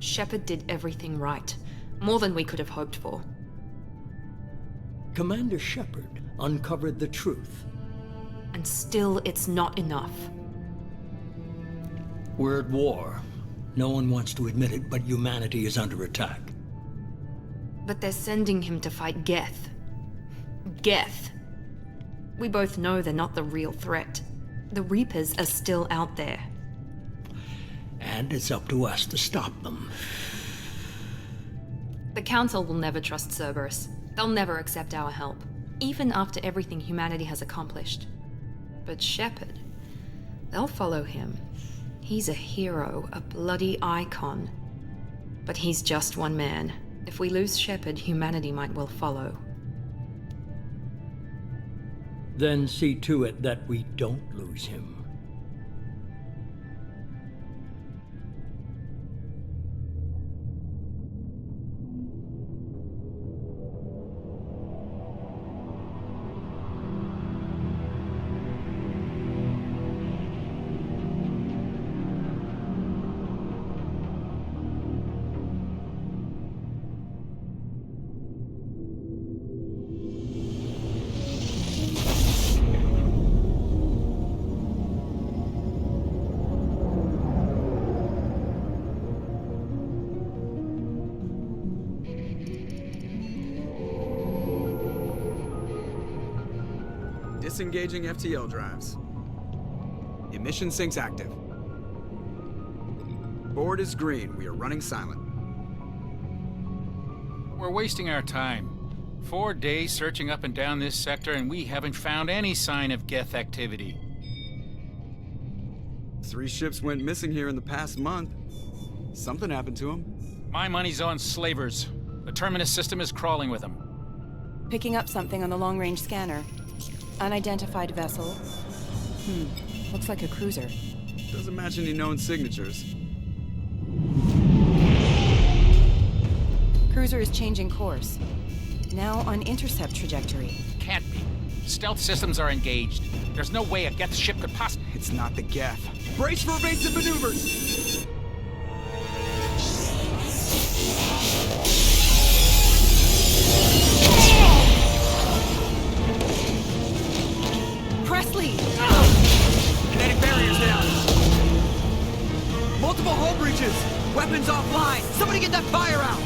Shepard did everything right. More than we could have hoped for. Commander Shepard uncovered the truth. And still, it's not enough. We're at war. No one wants to admit it, but humanity is under attack. But they're sending him to fight Geth. Geth. We both know they're not the real threat. The Reapers are still out there. And it's up to us to stop them. The Council will never trust Cerberus. They'll never accept our help, even after everything humanity has accomplished. But Shepard, they'll follow him. He's a hero, a bloody icon. But he's just one man. If we lose Shepard, humanity might well follow. Then see to it that we don't lose him. Disengaging FTL drives. Emission sinks active. Board is green. We are running silent. We're wasting our time. 4 days searching up and down this sector, and we haven't found any sign of Geth activity. 3 ships went missing here in the past month. Something happened to them. My money's on slavers. The Terminus system is crawling with them. Picking up something on the long-range scanner. Unidentified vessel. Looks like a cruiser. Doesn't match any known signatures. Cruiser is changing course. Now on intercept trajectory. Can't be. Stealth systems are engaged. There's no way a Geth ship could possibly... It's not the Geth. Brace for evasive maneuvers! Presley! Kinetic barriers down. Multiple hull breaches. Weapons offline. Somebody get that fire out.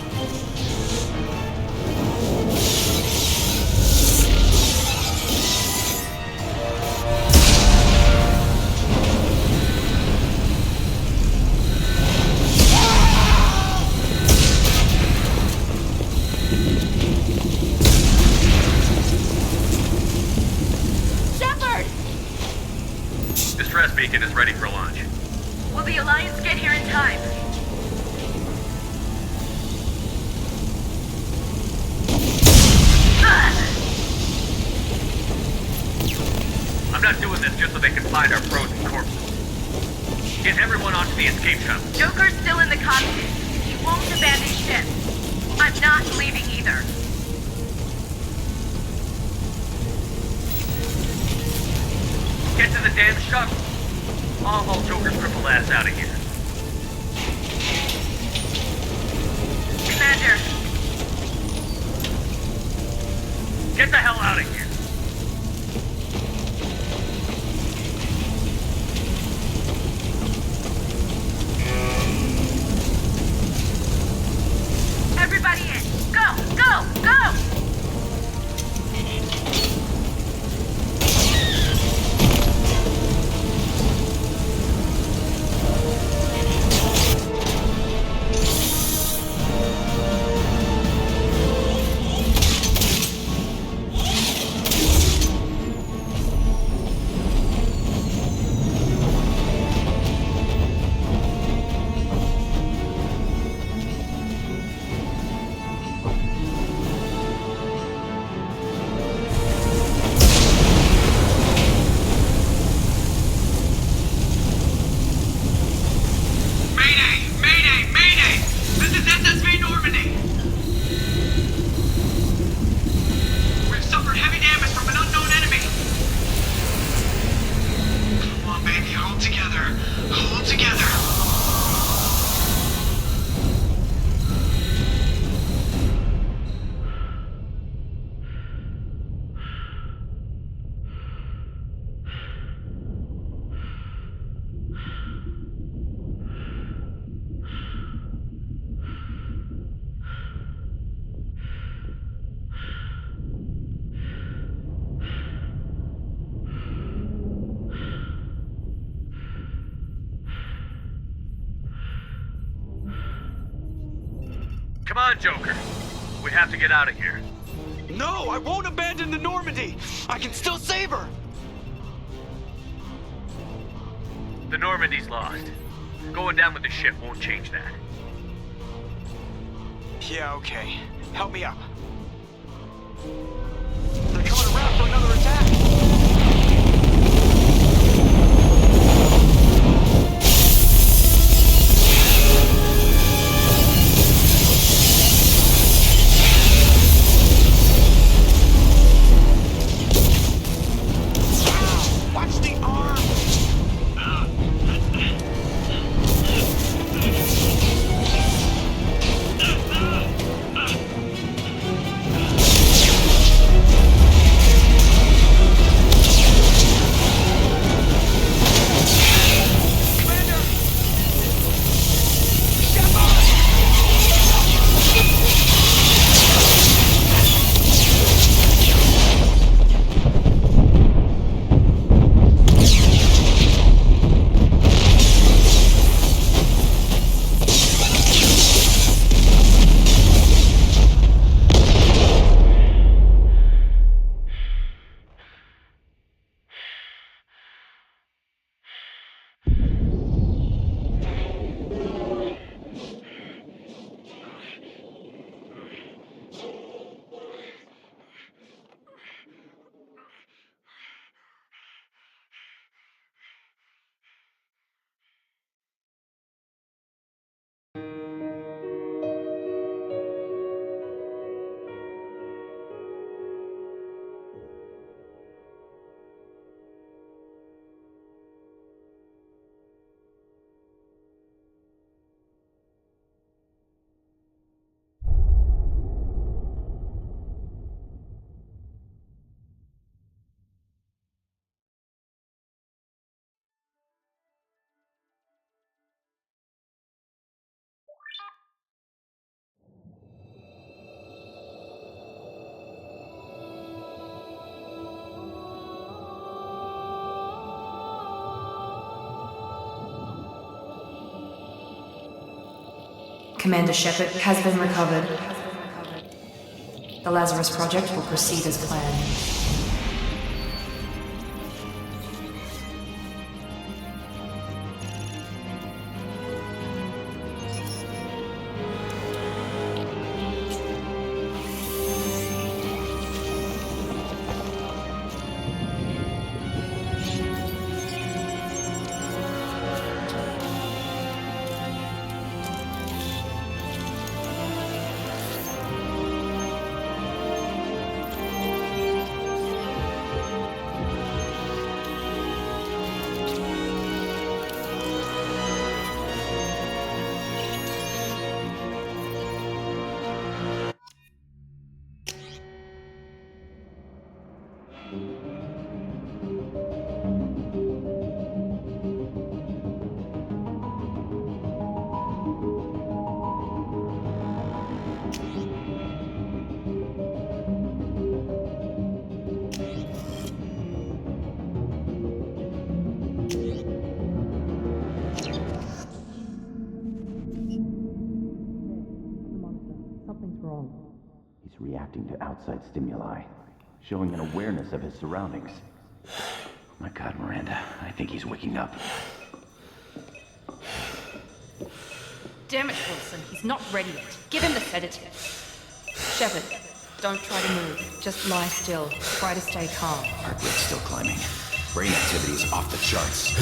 Distress beacon is ready for launch. Will the Alliance get here in time? I'm not doing this just so they can find our frozen corpses. Get everyone onto the escape shuttle. Joker's still in the cockpit. He won't abandon ship. I'm not leaving either. Get to the damn shuttle. I'll haul Joker's crippled ass out of here. Commander, Get the hell out of here. everybody in. Go, go, go! Come on, Joker. We have to get out of here. No, I won't abandon the Normandy. I can still save her. The Normandy's lost. Going down with the ship won't change that. Yeah, okay. Help me up. They're coming around for another attack. Watch the arm! Commander Shepard has been recovered. The Lazarus Project will proceed as planned. He's reacting to outside stimuli, showing an awareness of his surroundings. My God, Miranda, I think he's waking up. Damn it, Wilson. He's not ready yet. Give him the sedative. Shepard, don't try to move. Just lie still. Try to stay calm. Heart rate's still climbing. Brain activity is off the charts.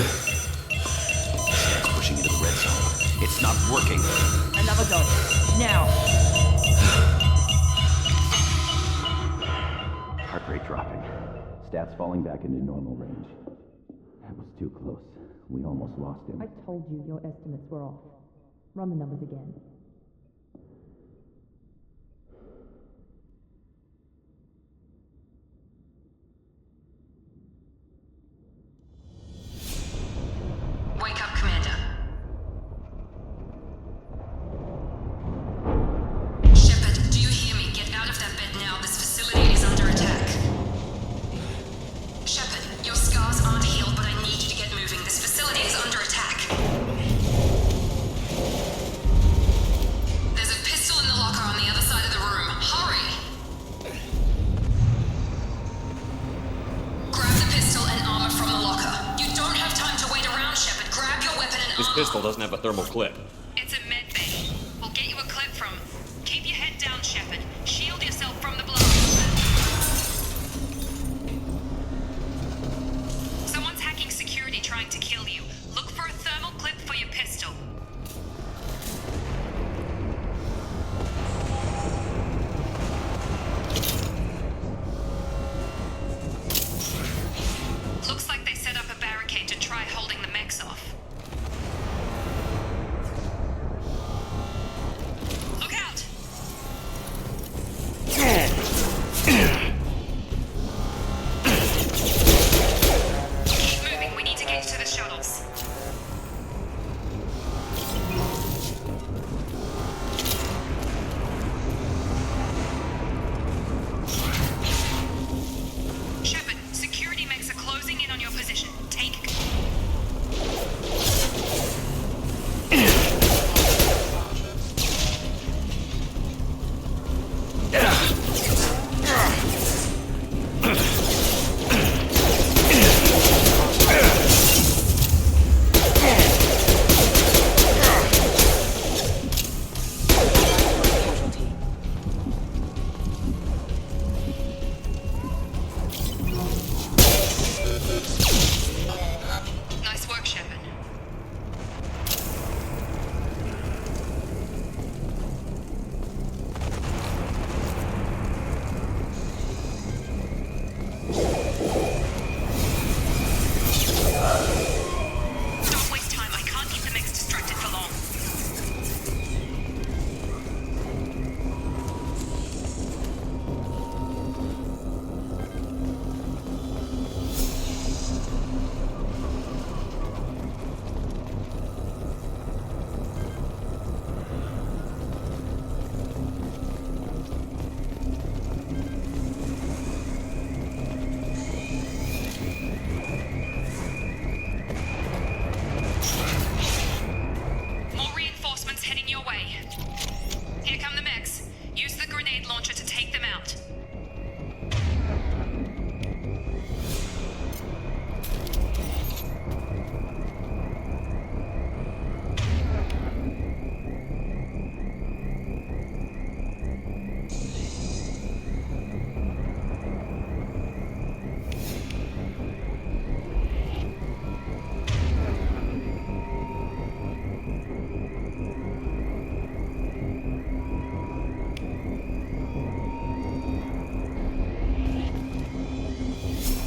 It's pushing into the red zone. It's not working. Another dose. Now. Heart rate dropping. Stats falling back into normal range. That was too close. We almost lost him. I told you your estimates were off. Run the numbers again. Wake up, Commander. Shepard, do you hear me? Get out of that bed now. This facility is under attack. Shepard, your scars aren't healed, but I need you to get moving. This facility is under attack. pistol doesn't have a thermal clip. It's a med bay. We'll get you a clip from. Keep your head down, Shepard. Shield yourself from the blast. Someone's hacking security trying to kill you. Look for a thermal clip for your pistol. Looks like they set up a barricade to try holding the mechs off. Look out! Keep moving, we need to get you to the shuttles. Shepard, security mechs are closing in on your position. Take Nice work, Shepard. Don't waste time. I can't keep the mechs distracted for long. More reinforcements heading your way. Here come the mechs. Use the grenade launcher to take them out.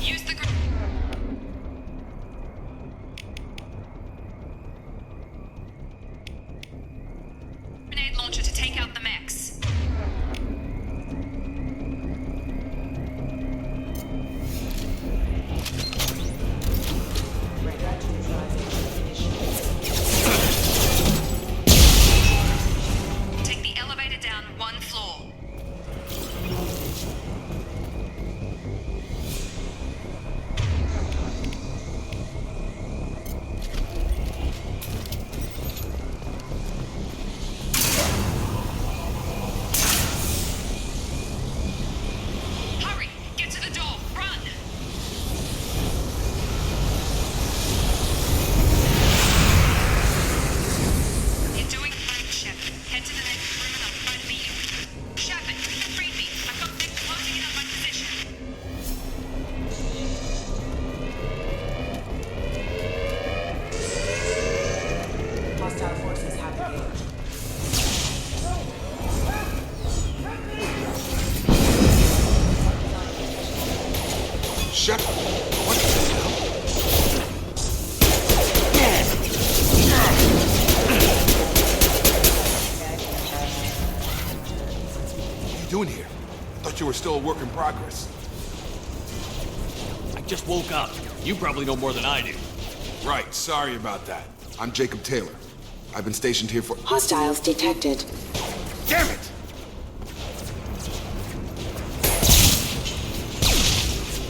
Use the grenade launcher to take out the mechs. Take the elevator down one floor. Hurry! Get to the door! Run! You're doing fine, Shepard. Head to the next room and I'll try to meet you. Shepard, read me. I've got them closing in on my position. Hostile forces have engaged. Shepard, what the hell? What are you doing here? Thought you were still a work in progress. I just woke up. You probably know more than I do. Right, sorry about that. I'm Jacob Taylor. I've been stationed here for— Hostiles detected. Damn it!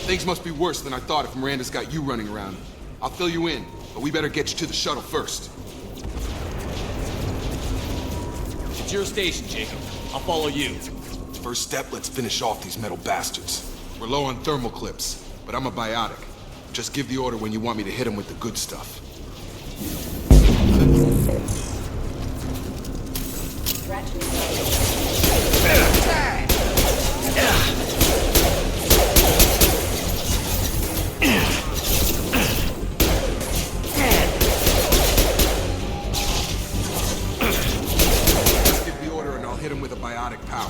Things must be worse than I thought if Miranda's got you running around. I'll fill you in, but we better get you to the shuttle first. It's your station, Jacob. I'll follow you. First step, let's finish off these metal bastards. We're low on thermal clips, but I'm a biotic. Just give the order when you want me to hit them with the good stuff. Give the order and I'll hit him with a biotic power.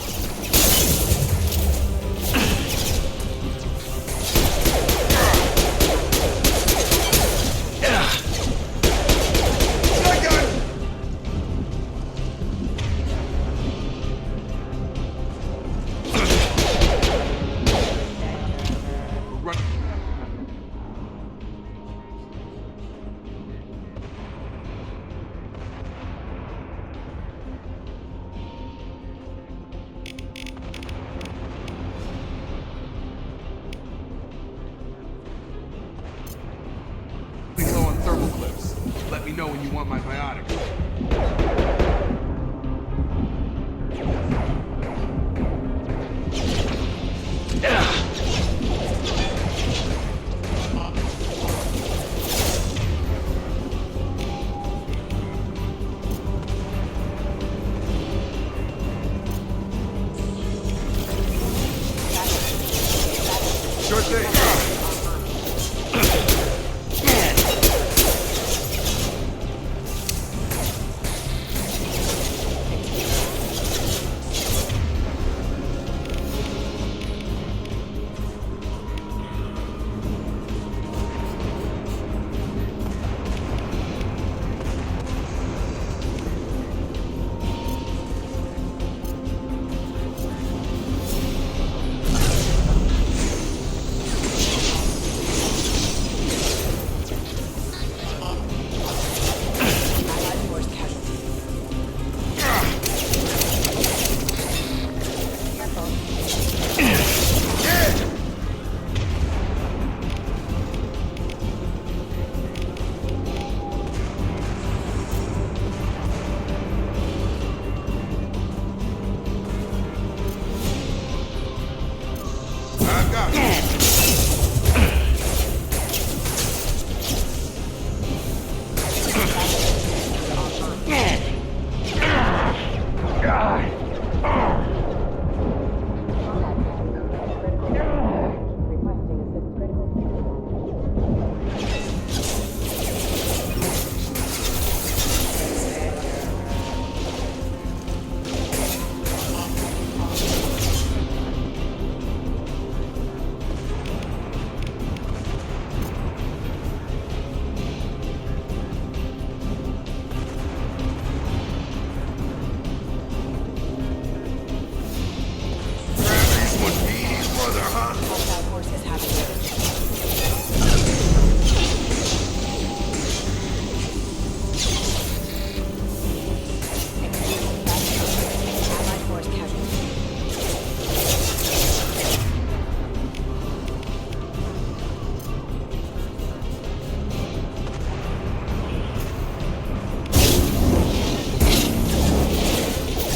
Low on thermal clips. Let me know when you want my biotic. Sure thing.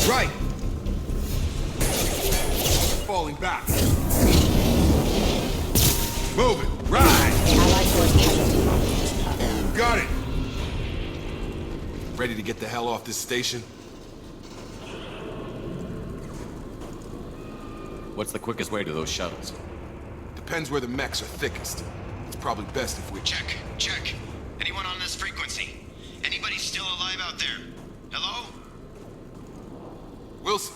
Right. Falling back. Moving. Right. Got it. Ready to get the hell off this station? What's the quickest way to those shuttles? Depends where the mechs are thickest. It's probably best if we... Check. Anyone on this frequency? Anybody still alive out there? Hello? Wilson,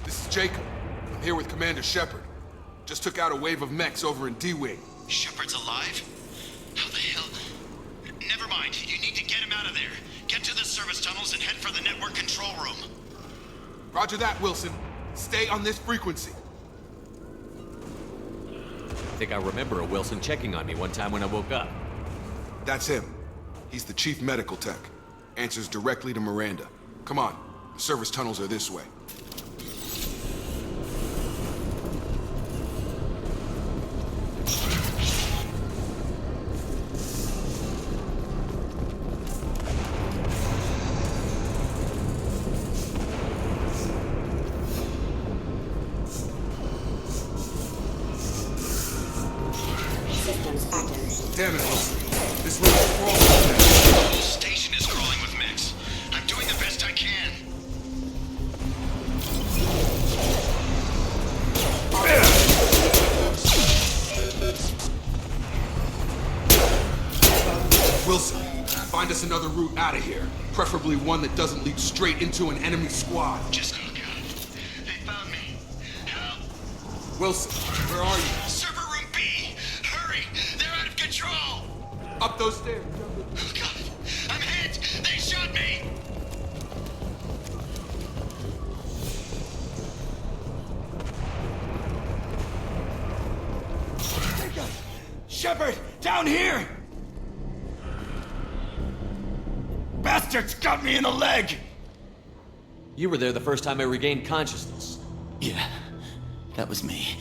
this is Jacob. I'm here with Commander Shepard. Just took out a wave of mechs over in D-Wing. Shepard's alive? How the hell? Never mind. You need to get him out of there. Get to the service tunnels and head for the network control room. Roger that, Wilson. Stay on this frequency. I think I remember a Wilson checking on me one time when I woke up. That's him. He's the chief medical tech. Answers directly to Miranda. Come on. The service tunnels are this way. Damn it, Wilson. This room is crawling. The whole station is crawling with mechs. I'm Wilson, find us another route out of here. Preferably one that doesn't lead straight into an enemy squad. Just, oh God. They found me. Help! Wilson, where are you? Server room B! Hurry! They're out of control! Up those stairs. Oh God! I'm hit! They shot me! Shepard! Down here! Bastards got me in the leg! You were there the first time I regained consciousness. Yeah, that was me.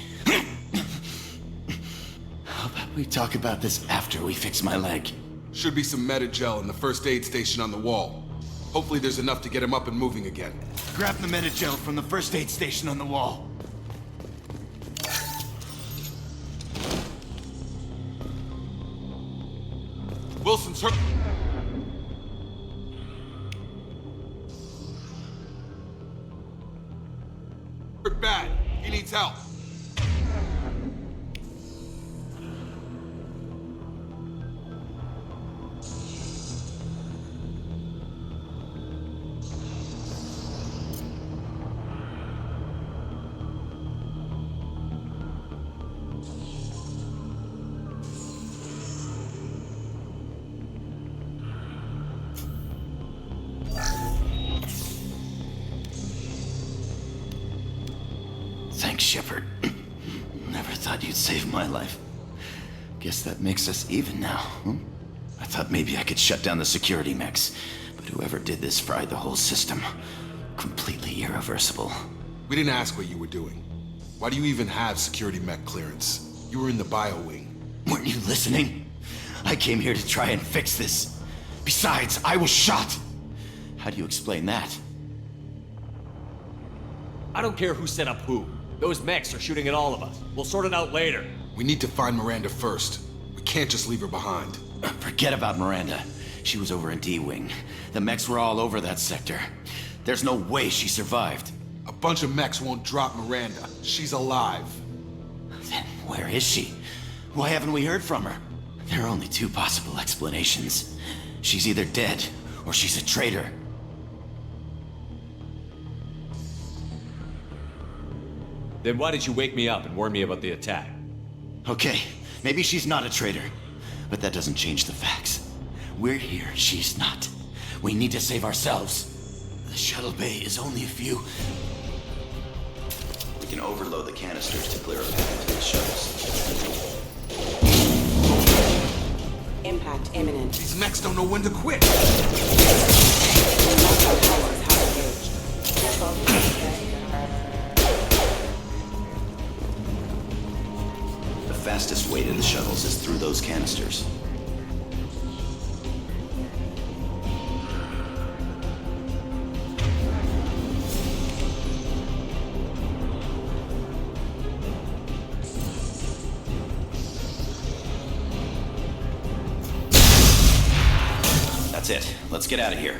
How about we talk about this after we fix my leg? Should be some Medi-gel in the first aid station on the wall. Hopefully there's enough to get him up and moving again. Grab the Medi-gel from the first aid station on the wall. Wilson's hurt. Bad. He needs help. Thanks, Shepard. Never thought you'd save my life. Guess that makes us even now, huh? I thought maybe I could shut down the security mechs, but whoever did this fried the whole system. Completely irreversible. We didn't ask what you were doing. Why do you even have security mech clearance? You were in the bio wing. Weren't you listening? I came here to try and fix this. Besides, I was shot. How do you explain that? I don't care who set up who. Those mechs are shooting at all of us. We'll sort it out later. We need to find Miranda first. We can't just leave her behind. Forget about Miranda. She was over in D-Wing. The mechs were all over that sector. There's no way she survived. A bunch of mechs won't drop Miranda. She's alive. Then where is she? Why haven't we heard from her? There are only two possible explanations. She's either dead, or she's a traitor. Then why did you wake me up and warn me about the attack? Okay, maybe she's not a traitor, but that doesn't change the facts. We're here, she's not. We need to save ourselves. The shuttle bay is only a few. We can overload the canisters to clear a path to the shuttles. Impact imminent. These mechs don't know when to quit. The fastest way to the shuttles is through those canisters. That's it. Let's get out of here.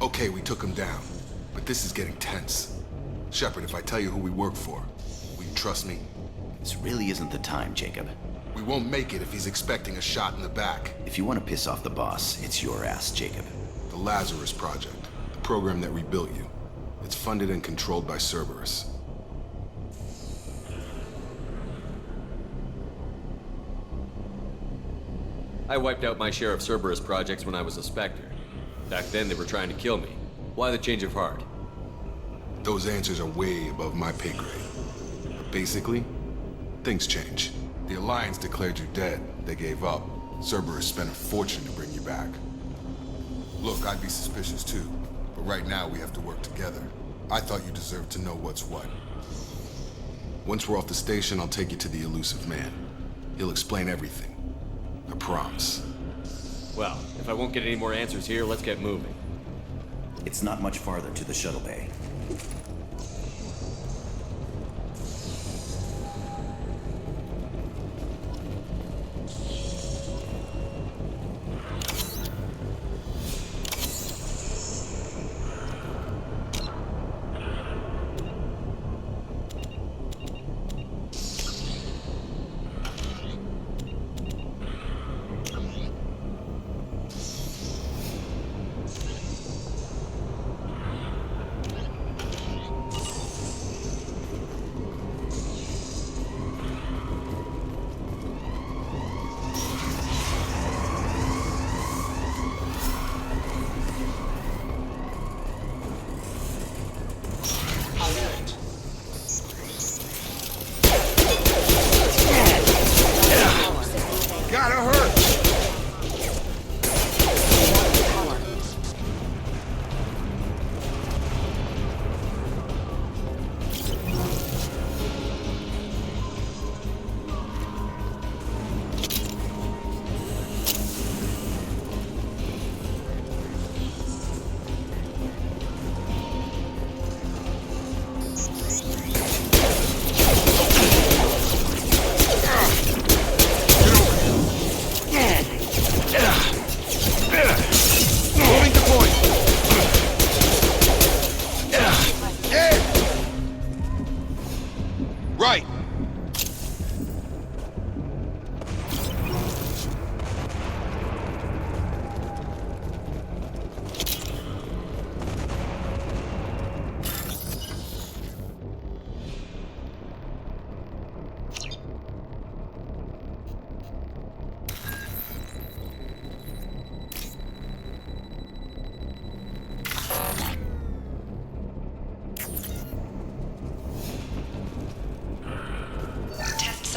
Okay, we took him down. But this is getting tense. Shepard, if I tell you who we work for, will you trust me? This really isn't the time, Jacob. We won't make it if he's expecting a shot in the back. If you want to piss off the boss, it's your ass, Jacob. The Lazarus Project, the program that rebuilt you. It's funded and controlled by Cerberus. I wiped out my share of Cerberus projects when I was a Spectre. Back then, they were trying to kill me. Why the change of heart? Those answers are way above my pay grade. But basically, things change. The Alliance declared you dead. They gave up. Cerberus spent a fortune to bring you back. Look, I'd be suspicious too. But right now, we have to work together. I thought you deserved to know what's what. Once we're off the station, I'll take you to the elusive man. He'll explain everything. I promise. Well, if I won't get any more answers here, let's get moving. It's not much farther to the shuttle bay.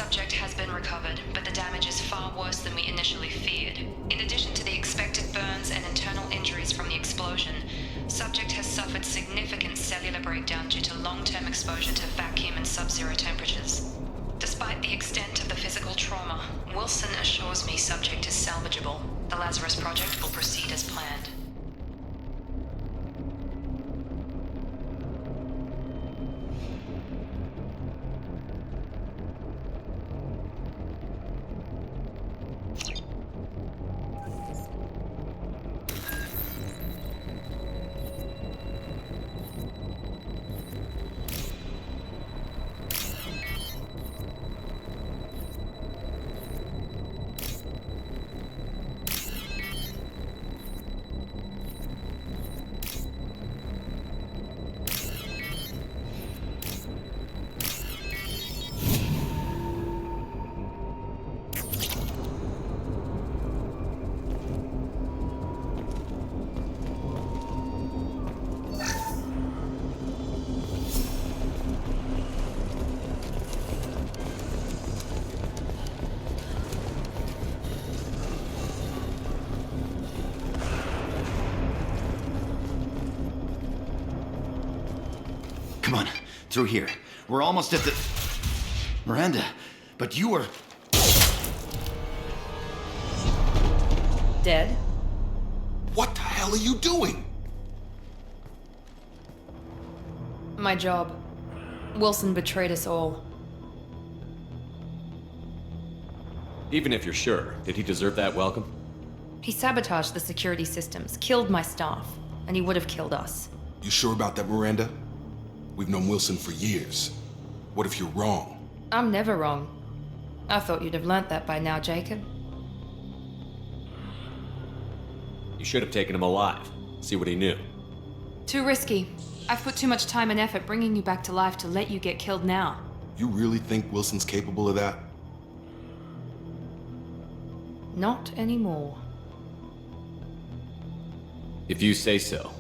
Subject has been recovered, but the damage is far worse than we initially feared. In addition to the expected burns and internal injuries from the explosion, Subject has suffered significant cellular breakdown due to long-term exposure to vacuum and sub-zero temperatures. Despite the extent of the physical trauma, Wilson assures me Subject is salvageable. The Lazarus Project will proceed as planned. Come on, through here. We're almost at the... Miranda, but you were... Dead? What the hell are you doing? My job. Wilson betrayed us all. Even if you're sure, did he deserve that welcome? He sabotaged the security systems, killed my staff, and he would have killed us. You sure about that, Miranda? We've known Wilson for years. What if you're wrong? I'm never wrong. I thought you'd have learnt that by now, Jacob. You should have taken him alive. See what he knew. Too risky. I've put too much time and effort bringing you back to life to let you get killed now. You really think Wilson's capable of that? Not anymore. If you say so.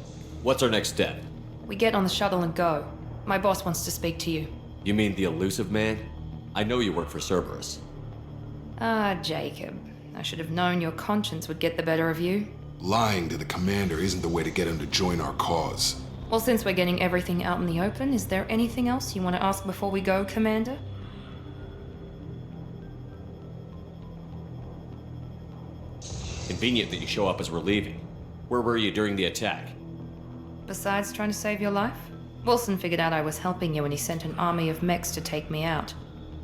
What's our next step? We get on the shuttle and go. My boss wants to speak to you. You mean the elusive man? I know you work for Cerberus. Ah, Jacob. I should have known your conscience would get the better of you. Lying to the commander isn't the way to get him to join our cause. Well, since we're getting everything out in the open, is there anything else you want to ask before we go, Commander? Convenient that you show up as we're leaving. Where were you during the attack? Besides trying to save your life? Wilson figured out I was helping you when he sent an army of mechs to take me out.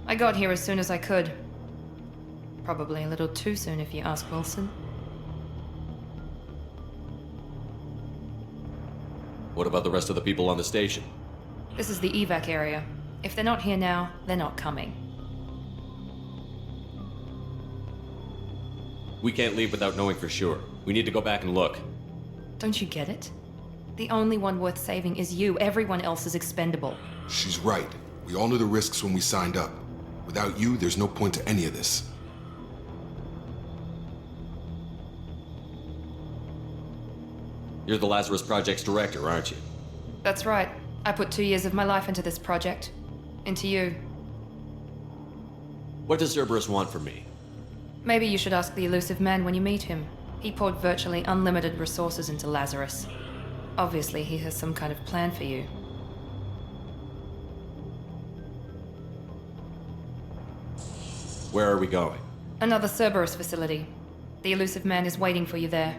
I got here as soon as I could. Probably a little too soon if you ask Wilson. What about the rest of the people on the station? This is the evac area. If they're not here now, they're not coming. We can't leave without knowing for sure. We need to go back and look. Don't you get it? The only one worth saving is you. Everyone else is expendable. She's right. We all knew the risks when we signed up. Without you, there's no point to any of this. You're the Lazarus Project's director, aren't you? That's right. I put 2 years of my life into this project. Into you. What does Cerberus want from me? Maybe you should ask the elusive man when you meet him. He poured virtually unlimited resources into Lazarus. Obviously, he has some kind of plan for you. Where are we going? Another Cerberus facility. The elusive man is waiting for you there.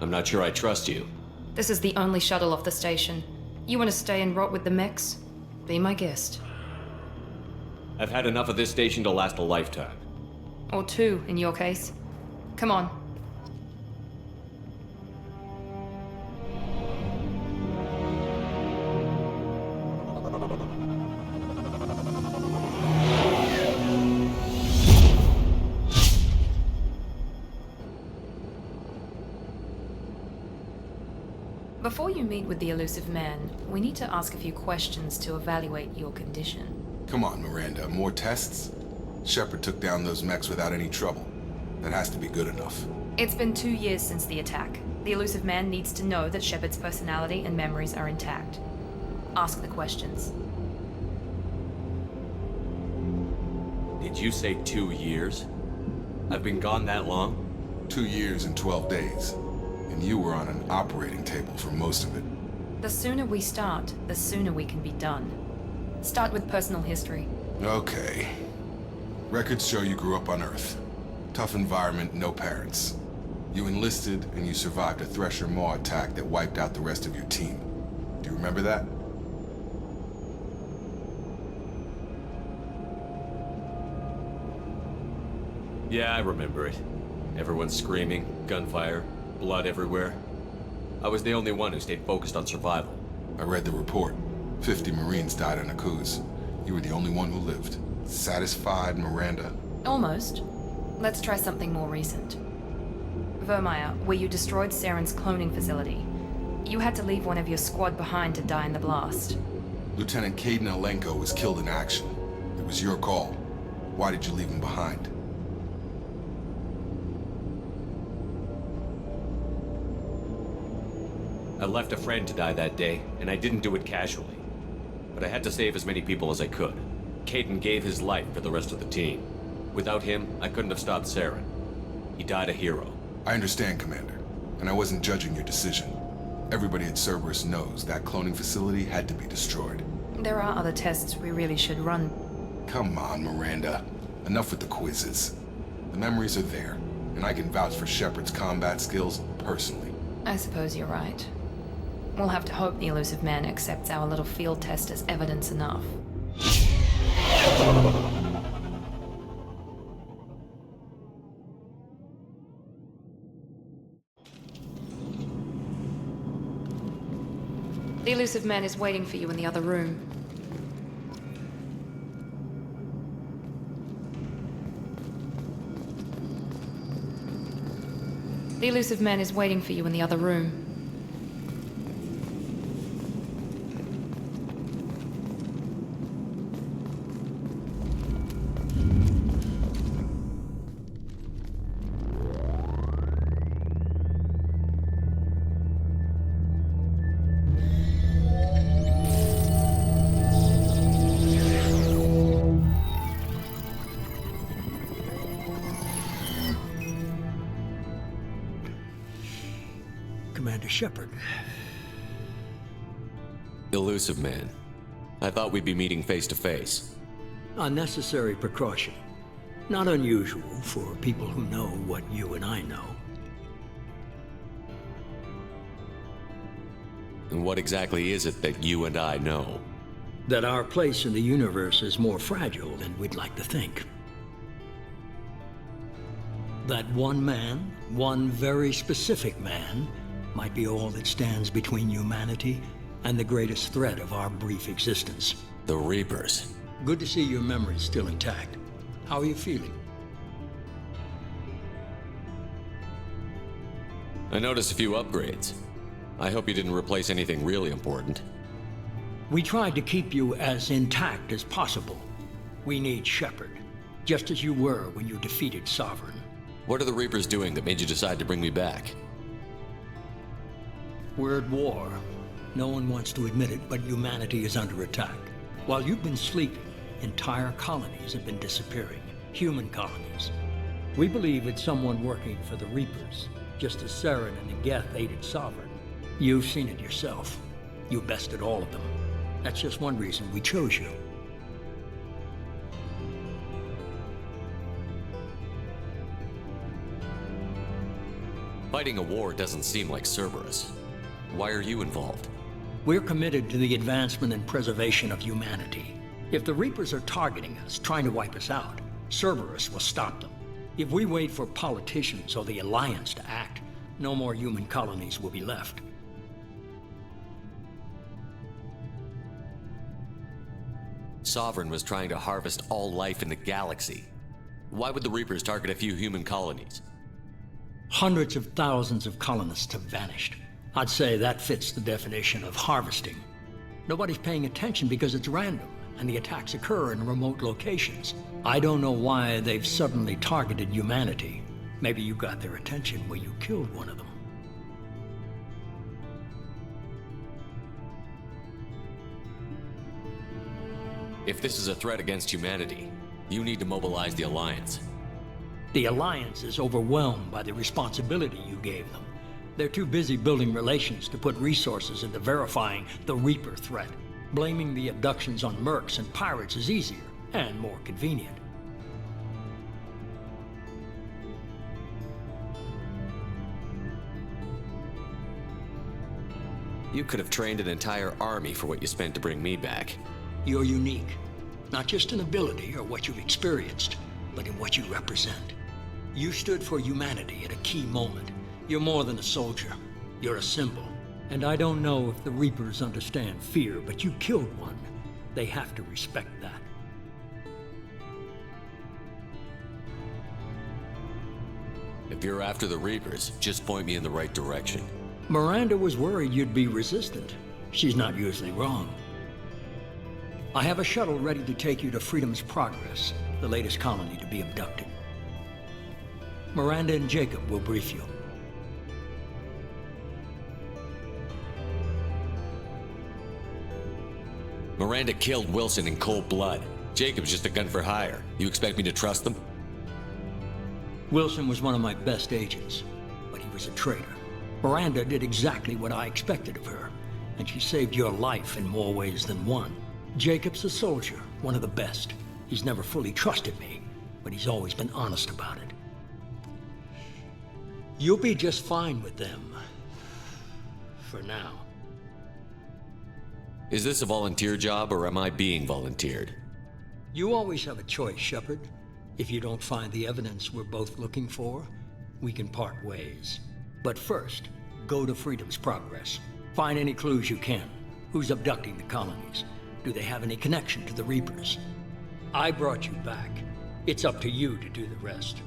I'm not sure I trust you. This is the only shuttle off the station. You want to stay and rot with the mechs? Be my guest. I've had enough of this station to last a lifetime. Or 2, in your case. Come on. Before you meet with the elusive man, we need to ask a few questions to evaluate your condition. Come on, Miranda. More tests? Shepard took down those mechs without any trouble. That has to be good enough. It's been 2 years since the attack. The elusive man needs to know that Shepard's personality and memories are intact. Ask the questions. Did you say 2 years? I've been gone that long? 2 years and 12 days. And you were on an operating table for most of it. The sooner we start, the sooner we can be done. Start with personal history. Okay. Records show you grew up on Earth. Tough environment, no parents. You enlisted and you survived a Thresher Maw attack that wiped out the rest of your team. Do you remember that? Yeah, I remember it. Everyone screaming, gunfire, blood everywhere. I was the only one who stayed focused on survival. I read the report. 50 Marines died in a cruise. You were the only one who lived. Satisfied, Miranda? Almost. Let's try something more recent. Vermeer, where you destroyed Saren's cloning facility. You had to leave one of your squad behind to die in the blast. Lieutenant Caden Alenko was killed in action. It was your call. Why did you leave him behind? I left a friend to die that day, and I didn't do it casually. But I had to save as many people as I could. Caden gave his life for the rest of the team. Without him, I couldn't have stopped Saren. He died a hero. I understand, Commander, and I wasn't judging your decision. Everybody at Cerberus knows that cloning facility had to be destroyed. There are other tests we really should run. Come on, Miranda. Enough with the quizzes. The memories are there, and I can vouch for Shepard's combat skills personally. I suppose you're right. We'll have to hope the elusive man accepts our little field test as evidence enough. The elusive man is waiting for you in the other room. The elusive man is waiting for you in the other room. Commander Shepard. Elusive man. I thought we'd be meeting face to face. Unnecessary precaution. Not unusual for people who know what you and I know. And what exactly is it that you and I know? That our place in the universe is more fragile than we'd like to think. That one man, one very specific man, might be all that stands between humanity and the greatest threat of our brief existence. The Reapers. Good to see your memory's still intact. How are you feeling? I noticed a few upgrades. I hope you didn't replace anything really important. We tried to keep you as intact as possible. We need Shepard, just as you were when you defeated Sovereign. What are the Reapers doing that made you decide to bring me back? We're at war. No one wants to admit it, but humanity is under attack. While you've been sleeping, entire colonies have been disappearing. Human colonies. We believe it's someone working for the Reapers, just as Saren and the Geth aided Sovereign. You've seen it yourself. You bested all of them. That's just one reason we chose you. Fighting a war doesn't seem like Cerberus. Why are you involved? We're committed to the advancement and preservation of humanity. If the Reapers are targeting us, trying to wipe us out, Cerberus will stop them. If we wait for politicians or the Alliance to act, no more human colonies will be left. Sovereign was trying to harvest all life in the galaxy. Why would the Reapers target a few human colonies? Hundreds of thousands of colonists have vanished. I'd say that fits the definition of harvesting. Nobody's paying attention because it's random, and the attacks occur in remote locations. I don't know why they've suddenly targeted humanity. Maybe you got their attention when you killed one of them. If this is a threat against humanity, You need to mobilize the Alliance. The Alliance is overwhelmed by the responsibility you gave them. They're too busy building relations to put resources into verifying the Reaper threat. Blaming the abductions on mercs and pirates is easier and more convenient. You could have trained an entire army for what you spent to bring me back. You're unique, not just in ability or what you've experienced, but in what you represent. You stood for humanity at a key moment. You're more than a soldier. You're a symbol. And I don't know if the Reapers understand fear, but you killed one. They have to respect that. If you're after the Reapers, just point me in the right direction. Miranda was worried you'd be resistant. She's not usually wrong. I have a shuttle ready to take you to Freedom's Progress, the latest colony to be abducted. Miranda and Jacob will brief you. Miranda killed Wilson in cold blood. Jacob's just a gun for hire. You expect me to trust them? Wilson was one of my best agents, but he was a traitor. Miranda did exactly what I expected of her, and she saved your life in more ways than one. Jacob's a soldier, one of the best. He's never fully trusted me, but he's always been honest about it. You'll be just fine with them. For now. Is this a volunteer job, or am I being volunteered? You always have a choice, Shepard. If you don't find the evidence we're both looking for, we can part ways. But first, go to Freedom's Progress. Find any clues you can. Who's abducting the colonies? Do they have any connection to the Reapers? I brought you back. It's up to you to do the rest.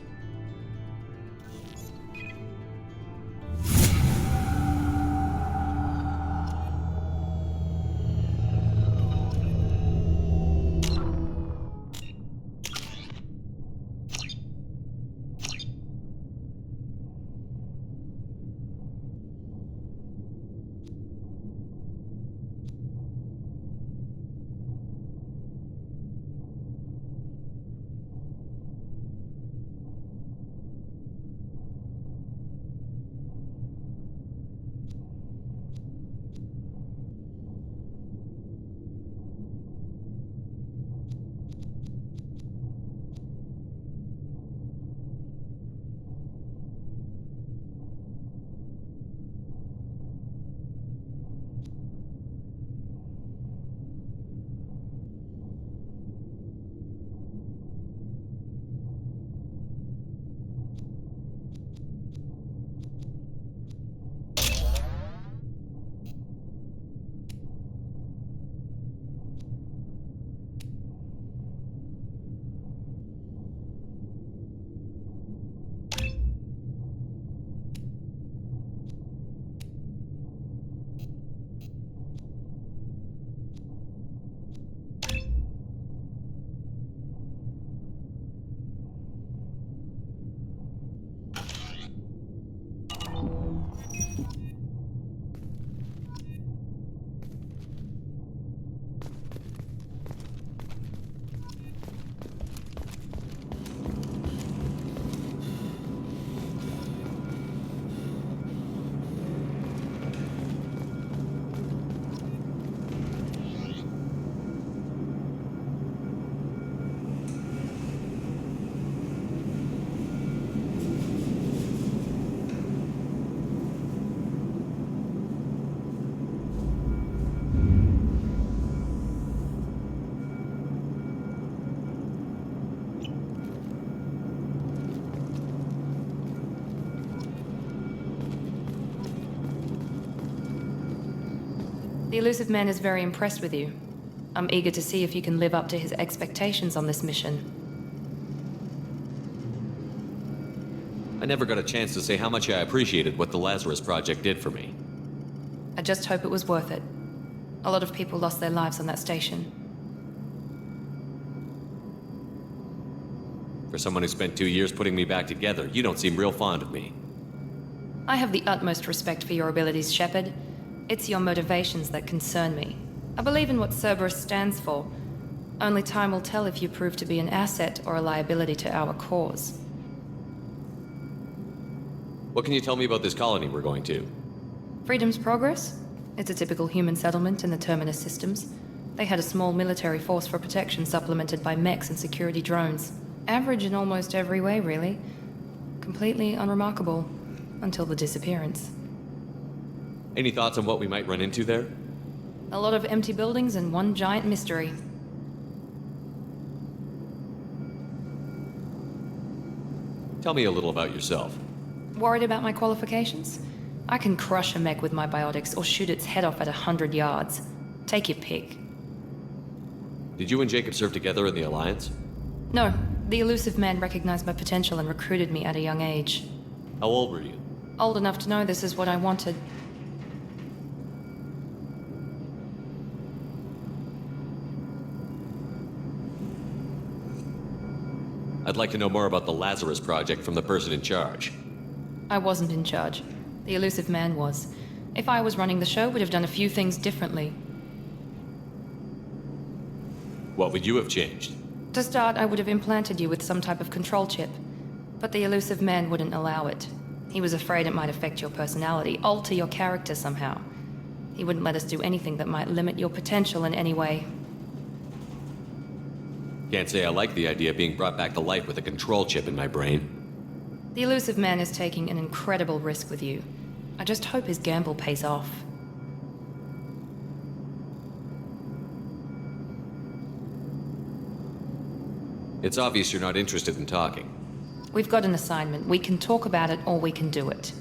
The Elusive Man is very impressed with you. I'm eager to see if you can live up to his expectations on this mission. I never got a chance to say how much I appreciated what the Lazarus Project did for me. I just hope it was worth it. A lot of people lost their lives on that station. For someone who spent 2 years putting me back together, you don't seem real fond of me. I have the utmost respect for your abilities, Shepard. It's your motivations that concern me. I believe in what Cerberus stands for, Only time will tell if you prove to be an asset or a liability to our cause. What can you tell me about this colony we're going to? Freedom's Progress? It's a typical human settlement in the Terminus systems. They had a small military force for protection supplemented by mechs and security drones. Average in almost every way, really. Completely unremarkable. Until the disappearance. Any thoughts on what we might run into there? A lot of empty buildings and one giant mystery. Tell me a little about yourself. Worried about my qualifications? I can crush a mech with my biotics or shoot its head off at 100 yards. Take your pick. Did you and Jacob serve together in the Alliance? No, the elusive man recognized my potential and recruited me at a young age. How old were you? Old enough to know this is what I wanted. I'd like to know more about the Lazarus Project from the person in charge. I wasn't in charge. The elusive man was. If I was running the show, would have done a few things differently. What would you have changed? To start, I would have implanted you with some type of control chip. But the elusive man wouldn't allow it. He was afraid it might affect your personality, alter your character somehow. He wouldn't let us do anything that might limit your potential in any way. Can't say I like the idea of being brought back to life with a control chip in my brain. The elusive man is taking an incredible risk with you. I just hope his gamble pays off. It's obvious you're not interested in talking. We've got an assignment. We can talk about it or we can do it.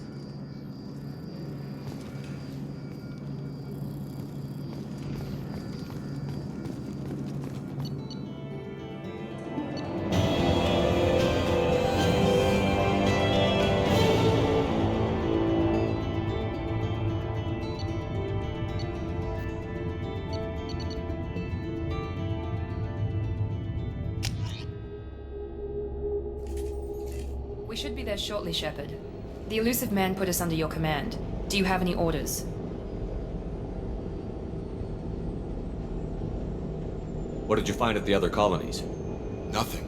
We should be there shortly, Shepard. The elusive man put us under your command. Do you have any orders? What did you find at the other colonies? Nothing.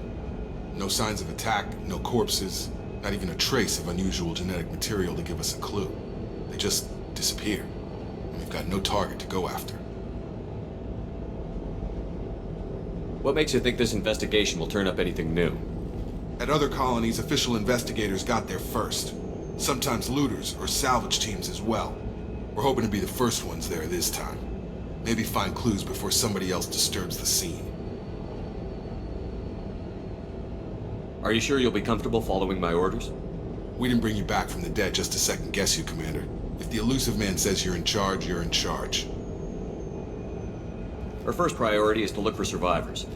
No signs of attack, no corpses, not even a trace of unusual genetic material to give us a clue. They just disappear. And we've got no target to go after. What makes you think this investigation will turn up anything new? At other colonies, official investigators got there first. Sometimes looters or salvage teams as well. We're hoping to be the first ones there this time. Maybe find clues before somebody else disturbs the scene. Are you sure you'll be comfortable following my orders? We didn't bring you back from the dead just to second guess you, Commander. If the elusive man says you're in charge, you're in charge. Our first priority is to look for survivors.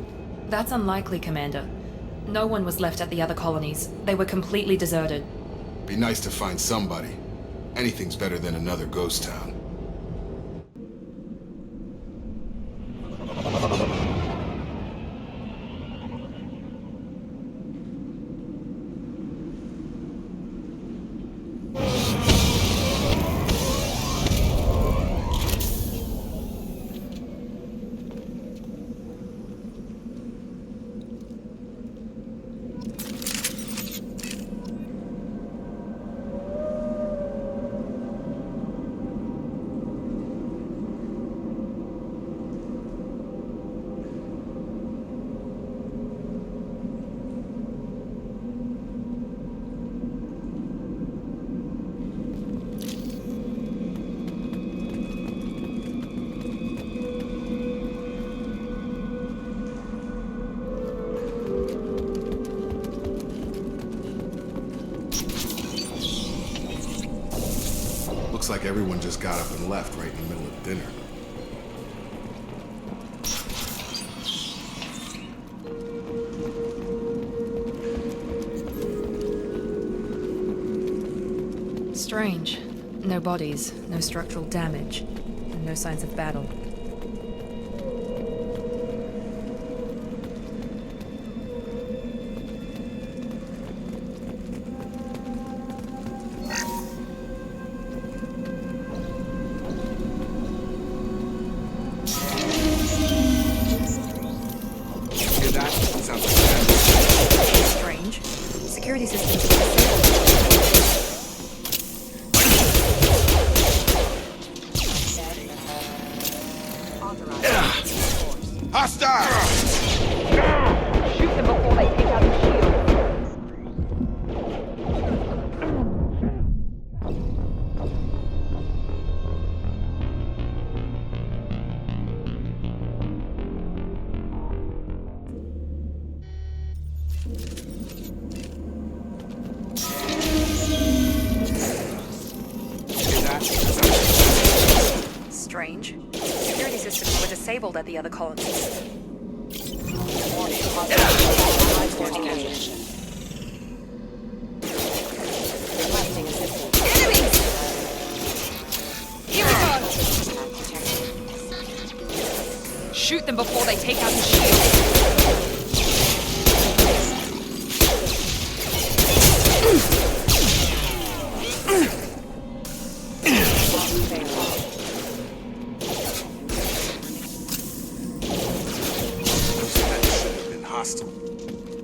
That's unlikely, Commander. No one was left at the other colonies. They were completely deserted. Be nice to find somebody. Anything's better than another ghost town. Looks like everyone just got up and left right in the middle of dinner. Strange. No bodies, no structural damage, and no signs of battle. disabled at the other colonies. Warning, hostile ammunition. Requesting assistance. Enemies! Here we go! Shoot them before they take out the shield.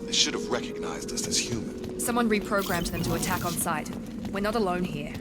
They should have recognized us as human. Someone reprogrammed them to attack on sight. We're not alone here.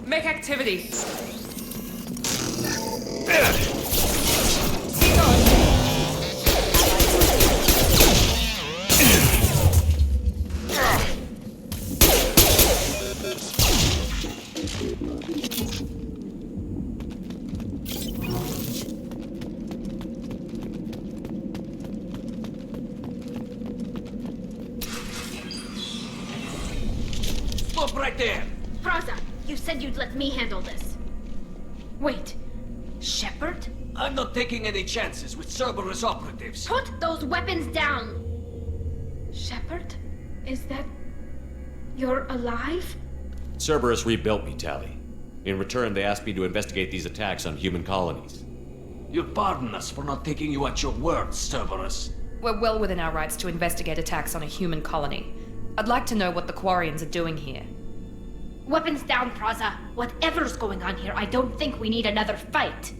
Make activity. Stop right there! Praza, you said you'd let me handle this. Wait, Shepard? I'm not taking any chances with Cerberus operatives. Put those weapons down! Shepard? Is that... you're alive? Cerberus rebuilt me, Tally. In return, they asked me to investigate these attacks on human colonies. You'll pardon us for not taking you at your word, Cerberus. We're well within our rights to investigate attacks on a human colony. I'd like to know what the Quarians are doing here. Weapons down, Praza. Whatever's going on here, I don't think we need another fight.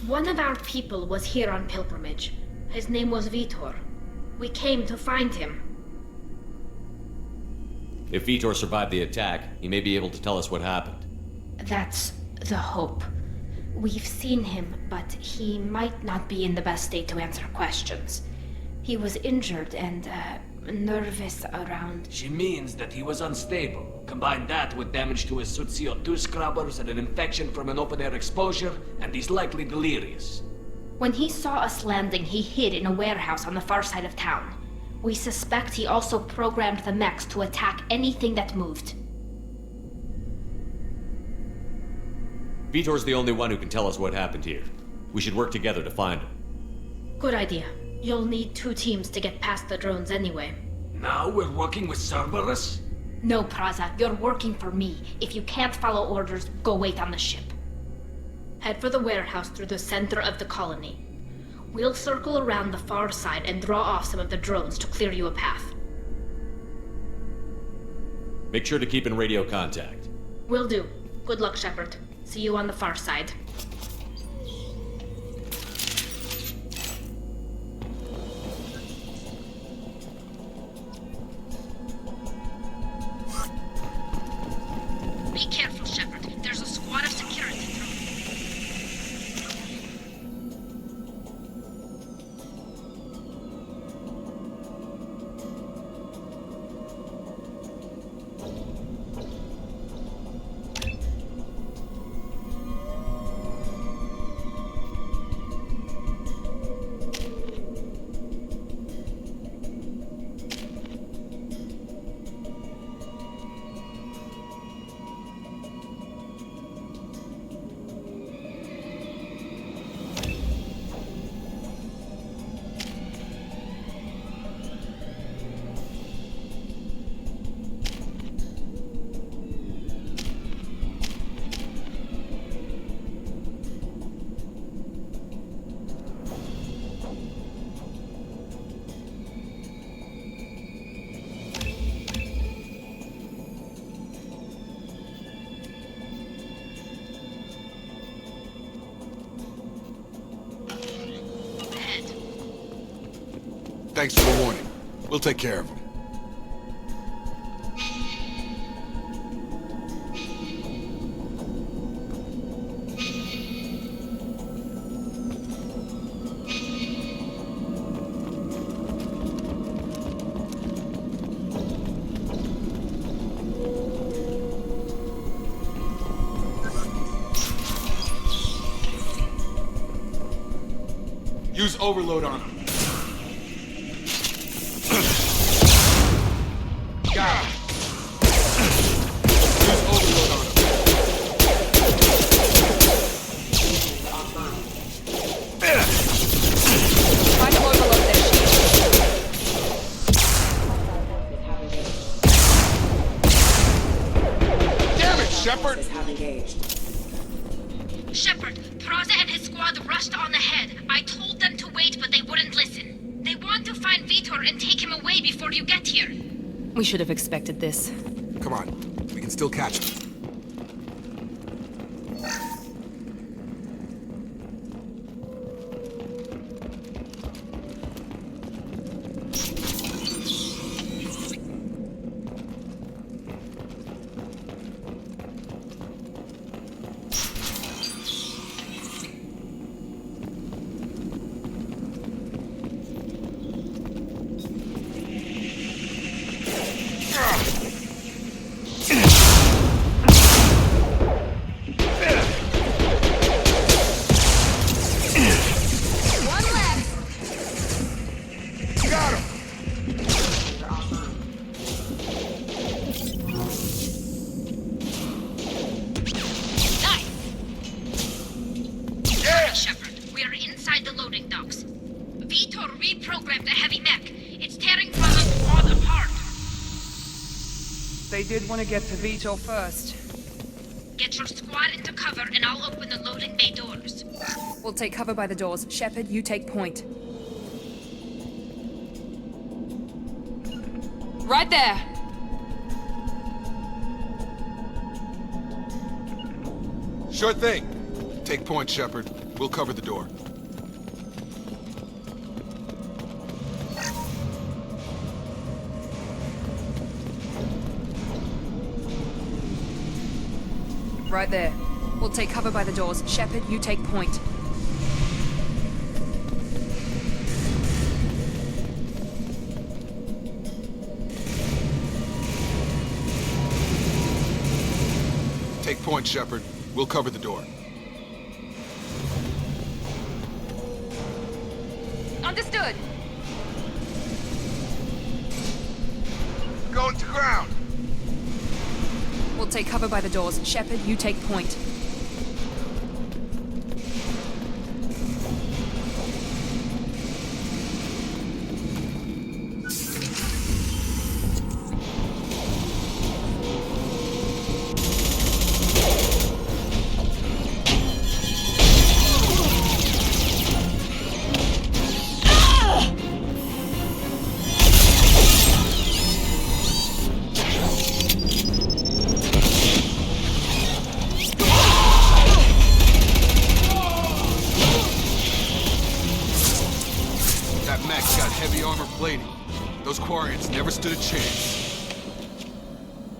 One of our people was here on pilgrimage. His name was Vitor. We came to find him. If Vitor survived the attack, he may be able to tell us what happened. That's the hope. We've seen him, but he might not be in the best state to answer questions. He was injured and, nervous around... She means that he was unstable. Combine that with damage to his suit CO2 scrubbers and an infection from an open-air exposure, and he's likely delirious. When he saw us landing, he hid in a warehouse on the far side of town. We suspect he also programmed the mechs to attack anything that moved. Vitor's the only one who can tell us what happened here. We should work together to find him. Good idea. You'll need 2 teams to get past the drones anyway. Now we're working with Cerberus? No, Praza, you're working for me. If you can't follow orders, go wait on the ship. Head for the warehouse through the center of the colony. We'll circle around the far side and draw off some of the drones to clear you a path. Make sure to keep in radio contact. Will do. Good luck, Shepard. See you on the far side. Be careful, Shepard. There's a squad of security through. Thanks for the warning. We'll take care of him. Use overload on him. Got him. Use overload on him. Try to overload their shield. Damn it, Shepard! Shepard, Peraza and his squad rushed on ahead. I told them to wait, but they wouldn't listen. They want to find Vitor and take him away before you get here. We should have expected this. Come on, we can still catch him. They did want to get to Vitor first. Get your squad into cover and I'll open the loading bay doors. We'll take cover by the doors. Shepard, you take point. Right there! Sure thing. Take point, Shepard. We'll cover the door. Right there. We'll take cover by the doors. Shepard, you take point. Take point, Shepard. We'll cover the door. Understood. Going to ground. We'll take cover by the doors. Shepard, you take point. Those Quarians never stood a chance.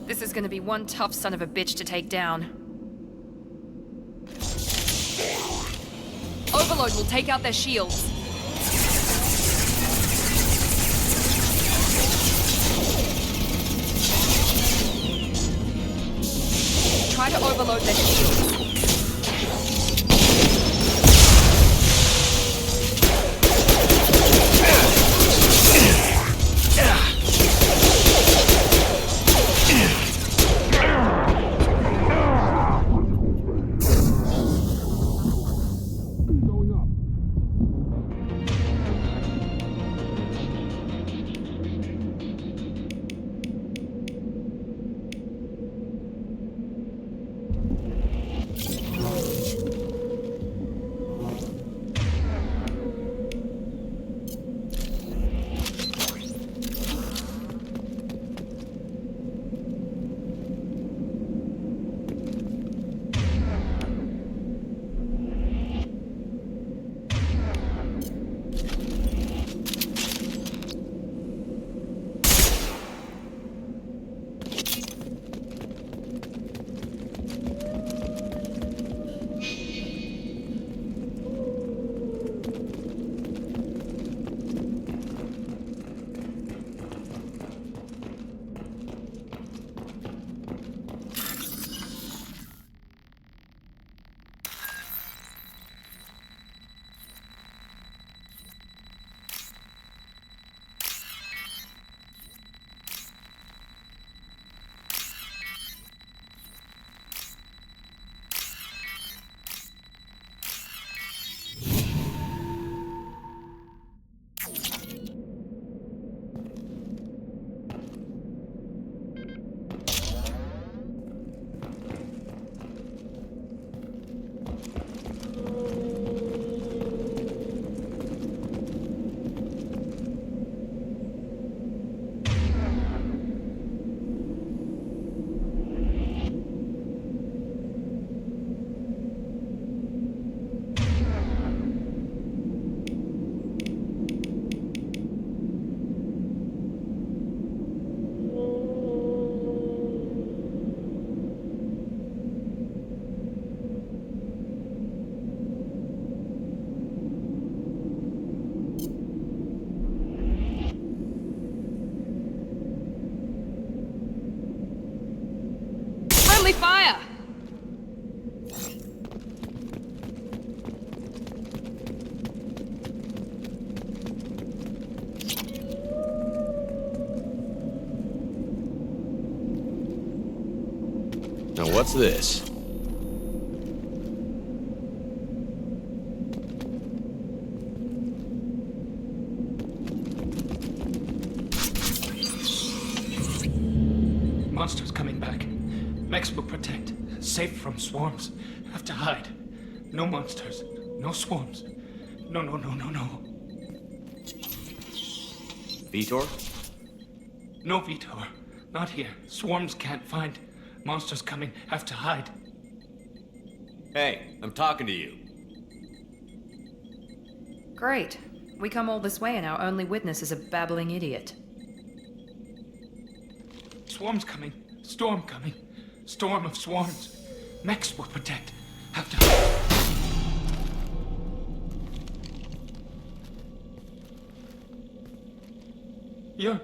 This is gonna be one tough son of a bitch to take down. Overload will take out their shields. Try to overload their shields. what's this? Monsters coming back. Mechs will protect. Safe from swarms. Have to hide. No monsters. No swarms. No. Vitor? No Vitor. Not here. Swarms can't find. Monsters coming. Have to hide. Hey, I'm talking to you. Great. We come all this way and our only witness is a babbling idiot. Swarms coming. Storm coming. Storm of swarms. Mechs will protect. Have to hide. You're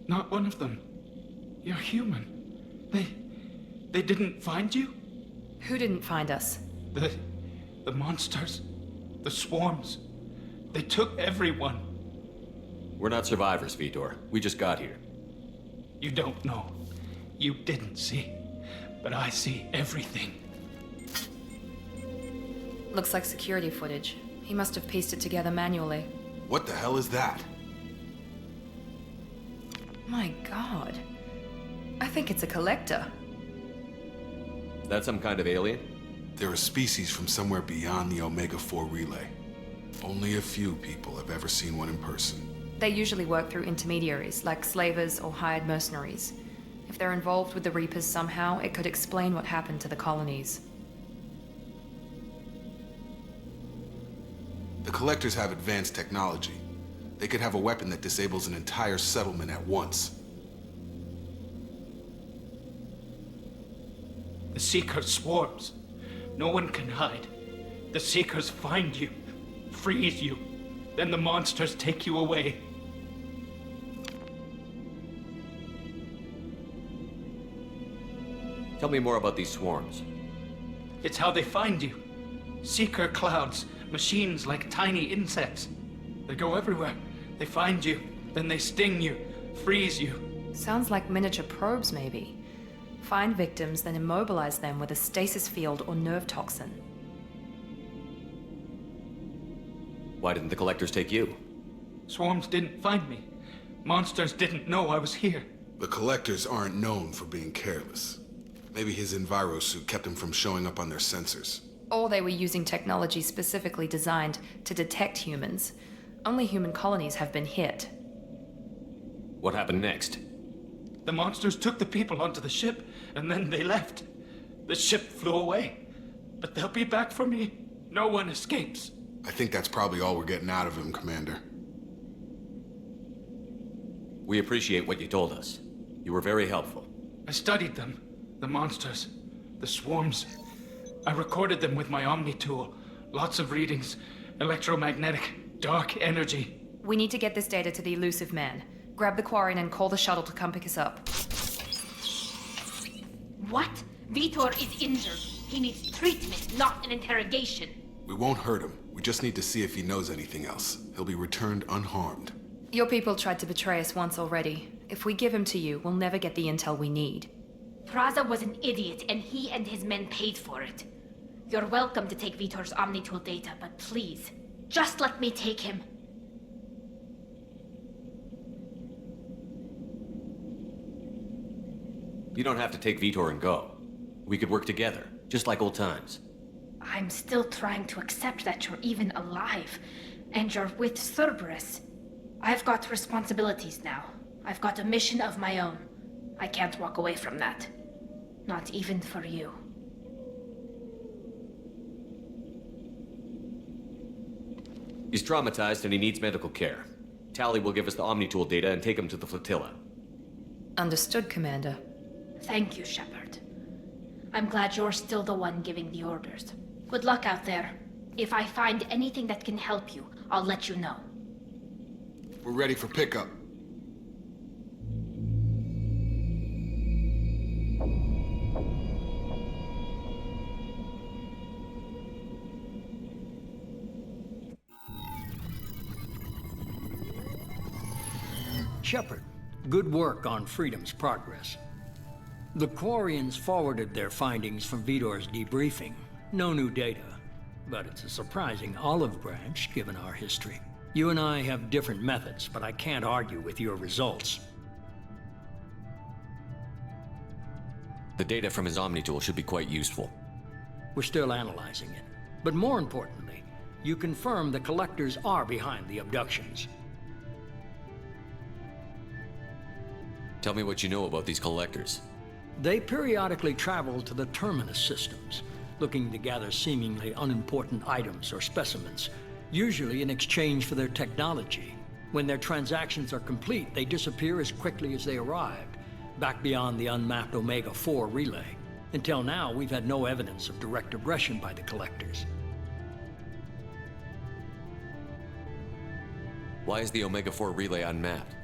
not one of them. You're human. They didn't find you? Who didn't find us? The monsters. The swarms. They took everyone. We're not survivors, Vitor. We just got here. You don't know. You didn't see. But I see everything. Looks like security footage. He must have pieced it together manually. What the hell is that? My god. I think it's a collector. Is that some kind of alien? They're a species from somewhere beyond the Omega-4 relay. Only a few people have ever seen one in person. They usually work through intermediaries, like slavers or hired mercenaries. If they're involved with the Reapers somehow, it could explain what happened to the colonies. The Collectors have advanced technology. They could have a weapon that disables an entire settlement at once. The Seeker swarms. No one can hide. The Seekers find you, freeze you, then the monsters take you away. Tell me more about these swarms. It's how they find you. Seeker clouds, machines like tiny insects. They go everywhere. They find you, then they sting you, freeze you. Sounds like miniature probes, maybe. Find victims, then immobilize them with a stasis field or nerve toxin. Why didn't the Collectors take you? Swarms didn't find me. Monsters didn't know I was here. The Collectors aren't known for being careless. Maybe his enviro suit kept him from showing up on their sensors. Or they were using technology specifically designed to detect humans. Only human colonies have been hit. What happened next? The monsters took the people onto the ship, and then they left. The ship flew away. But they'll be back for me. No one escapes. I think that's probably all we're getting out of him, Commander. We appreciate what you told us. You were very helpful. I studied them. The monsters. The swarms. I recorded them with my Omni tool. Lots of readings. Electromagnetic. Dark energy. We need to get this data to the elusive man. Grab the Quarren and call the shuttle to come pick us up. What? Vitor is injured. He needs treatment, not an interrogation. We won't hurt him. We just need to see if he knows anything else. He'll be returned unharmed. Your people tried to betray us once already. If we give him to you, we'll never get the intel we need. Praza was an idiot, and he and his men paid for it. You're welcome to take Vitor's Omnitool data, but please, just let me take him. You don't have to take Vitor and go. We could work together, just like old times. I'm still trying to accept that you're even alive, and you're with Cerberus. I've got responsibilities now. I've got a mission of my own. I can't walk away from that. Not even for you. He's traumatized and he needs medical care. Tally will give us the Omnitool data and take him to the flotilla. Understood, Commander. Thank you, Shepard. I'm glad you're still the one giving the orders. Good luck out there. If I find anything that can help you, I'll let you know. We're ready for pickup. Shepard, good work on Freedom's progress. The Quarians forwarded their findings from Vidor's debriefing. No new data, but it's a surprising olive branch given our history. You and I have different methods, but I can't argue with your results. The data from his Omni tool should be quite useful. We're still analyzing it. But more importantly, you confirm the Collectors are behind the abductions. Tell me what you know about these Collectors. They periodically travel to the Terminus systems, looking to gather seemingly unimportant items or specimens, usually in exchange for their technology. When their transactions are complete, they disappear as quickly as they arrived, back beyond the unmapped Omega-4 relay. Until now, we've had no evidence of direct aggression by the Collectors. Why is the Omega-4 relay unmapped?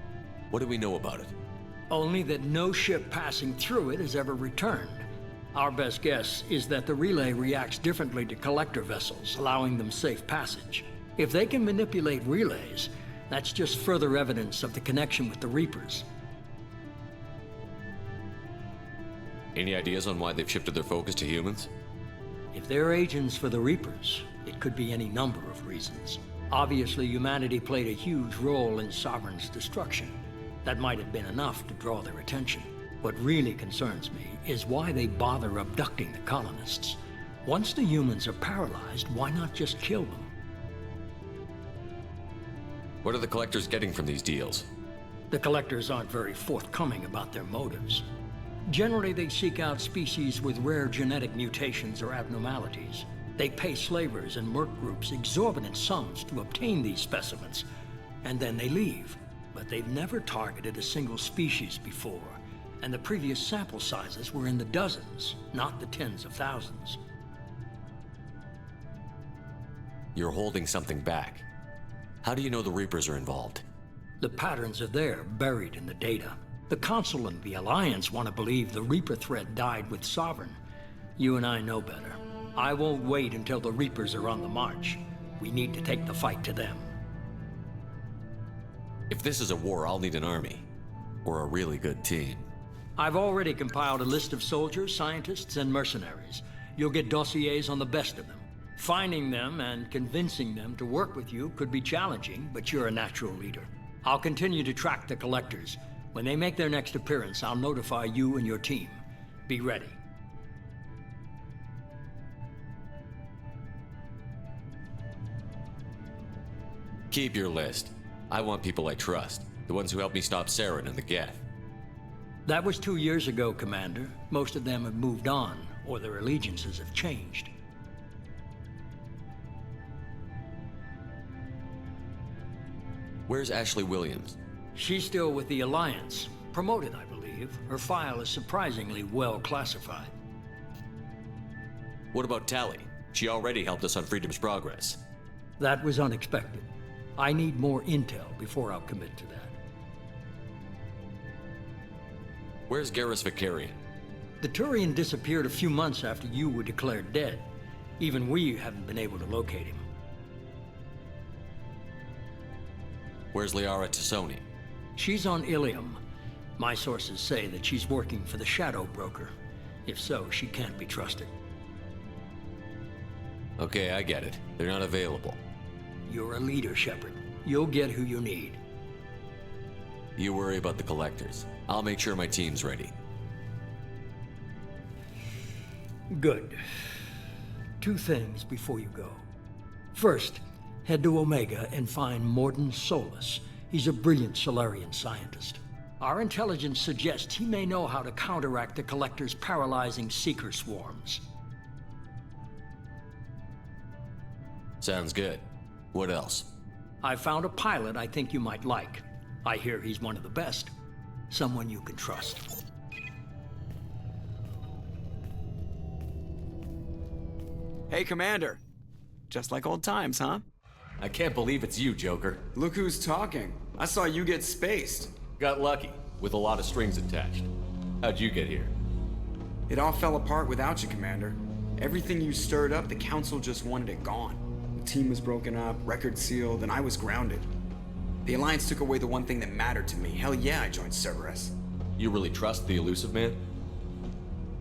What do we know about it? Only that no ship passing through it has ever returned. Our best guess is that the relay reacts differently to Collector vessels, allowing them safe passage. If they can manipulate relays, that's just further evidence of the connection with the Reapers. Any ideas on why they've shifted their focus to humans? If they're agents for the Reapers, it could be any number of reasons. Obviously, humanity played a huge role in Sovereign's destruction. That might have been enough to draw their attention. What really concerns me is why they bother abducting the colonists. Once the humans are paralyzed, why not just kill them? What are the Collectors getting from these deals? The Collectors aren't very forthcoming about their motives. Generally, they seek out species with rare genetic mutations or abnormalities. They pay slavers and merc groups exorbitant sums to obtain these specimens, and then they leave. But they've never targeted a single species before, and the previous sample sizes were in the dozens, not the tens of thousands. You're holding something back. How do you know the Reapers are involved? The patterns are there, buried in the data. The Council and the Alliance want to believe the Reaper threat died with Sovereign. You and I know better. I won't wait until the Reapers are on the march. We need to take the fight to them. If this is a war, I'll need an army. Or a really good team. I've already compiled a list of soldiers, scientists, and mercenaries. You'll get dossiers on the best of them. Finding them and convincing them to work with you could be challenging, but you're a natural leader. I'll continue to track the Collectors. When they make their next appearance, I'll notify you and your team. Be ready. Keep your list. I want people I trust. The ones who helped me stop Saren and the Geth. That was 2 years ago, Commander. Most of them have moved on, or their allegiances have changed. Where's Ashley Williams? She's still with the Alliance. Promoted, I believe. Her file is surprisingly well classified. What about Tally? She already helped us on Freedom's Progress. That was unexpected. I need more intel before I'll commit to that. Where's Garrus Vicarian? The Turian disappeared a few months after you were declared dead. Even we haven't been able to locate him. Where's Liara Tassoni? She's on Ilium. My sources say that she's working for the Shadow Broker. If so, she can't be trusted. Okay, I get it. They're not available. You're a leader, Shepard. You'll get who you need. You worry about the Collectors. I'll make sure my team's ready. Good. 2 things before you go. First, head to Omega and find Morden Solus. He's a brilliant Solarian scientist. Our intelligence suggests he may know how to counteract the Collector's paralyzing Seeker swarms. Sounds good. What else? I found a pilot I think you might like. I hear he's one of the best. Someone you can trust. Hey, Commander. Just like old times, huh? I can't believe it's you, Joker. Look who's talking. I saw you get spaced. Got lucky, with a lot of strings attached. How'd you get here? It all fell apart without you, Commander. Everything you stirred up, the Council just wanted it gone. The team was broken up, record sealed, and I was grounded. The Alliance took away the one thing that mattered to me. Hell yeah, I joined Cerberus. You really trust the Elusive Man?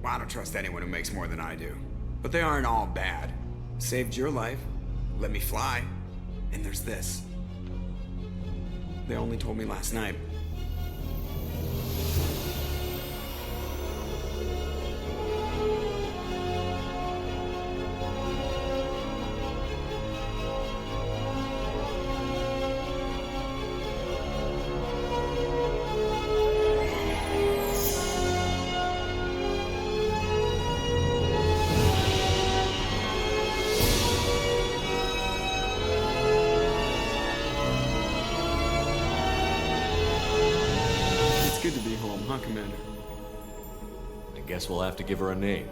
Well, I don't trust anyone who makes more than I do. But they aren't all bad. Saved your life, let me fly, and there's this. They only told me last night. Good to be home, huh, Commander? I guess we'll have to give her a name.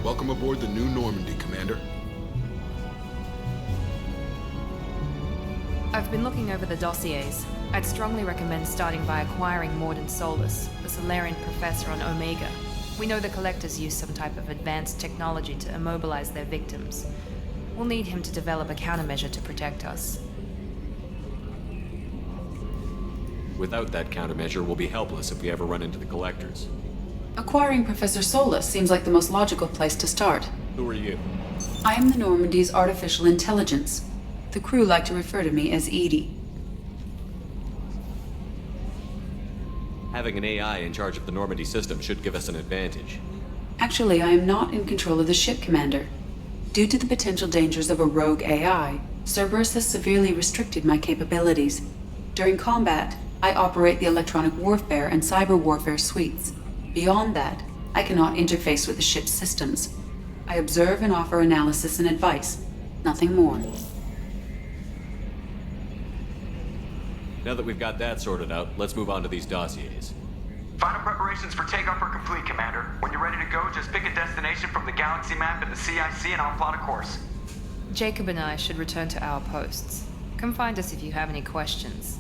Welcome aboard the new Normandy, Commander. I've been looking over the dossiers. I'd strongly recommend starting by acquiring Morden Solus, the Solarian professor on Omega. We know the Collectors use some type of advanced technology to immobilize their victims. We'll need him to develop a countermeasure to protect us. Without that countermeasure, we'll be helpless if we ever run into the Collectors. Acquiring Professor Solus seems like the most logical place to start. Who are you? I am the Normandy's artificial intelligence. The crew like to refer to me as Edie. Having an AI in charge of the Normandy system should give us an advantage. Actually, I am not in control of the ship, Commander. Due to the potential dangers of a rogue AI, Cerberus has severely restricted my capabilities. During combat, I operate the electronic warfare and cyber warfare suites. Beyond that, I cannot interface with the ship's systems. I observe and offer analysis and advice. Nothing more. Now that we've got that sorted out, let's move on to these dossiers. Final preparations for takeoff are complete, Commander. When you're ready to go, just pick a destination from the galaxy map in the CIC and I'll plot a course. Jacob and I should return to our posts. Come find us if you have any questions.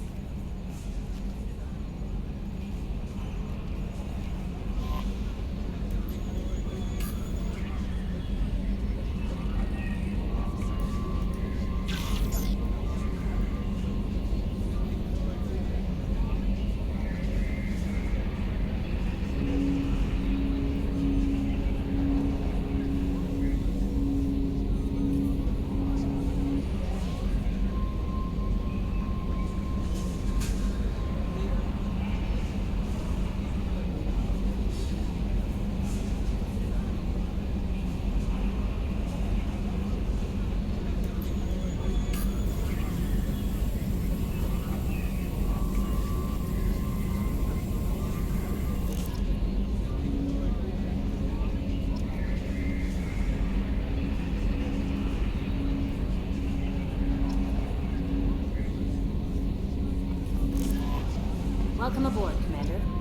Welcome aboard, Commander.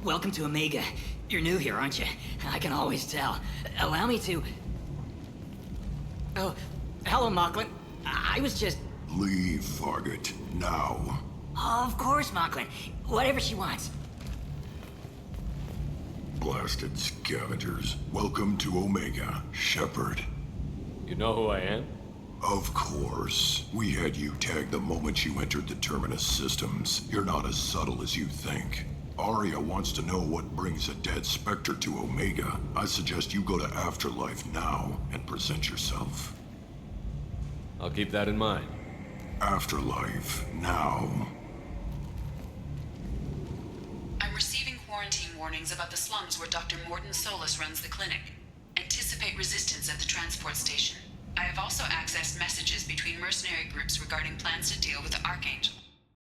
welcome to Omega. You're new here, aren't you? I can always tell. Allow me to... Oh, hello, Mocklin. I was just... Leave, Fargate, now. Of course, Mocklin. Whatever she wants. Blasted scavengers. Welcome to Omega, Shepard. You know who I am? Of course. We had you tagged the moment you entered the Terminus systems. You're not as subtle as you think. Arya wants to know what brings a dead Spectre to Omega. I suggest you go to Afterlife now and present yourself. I'll keep that in mind. Afterlife, now. I'm receiving quarantine warnings about the slums where Dr. Morden Solus runs the clinic. Anticipate resistance at the transport station. I have also accessed messages between mercenary groups regarding plans to deal with the Archangel.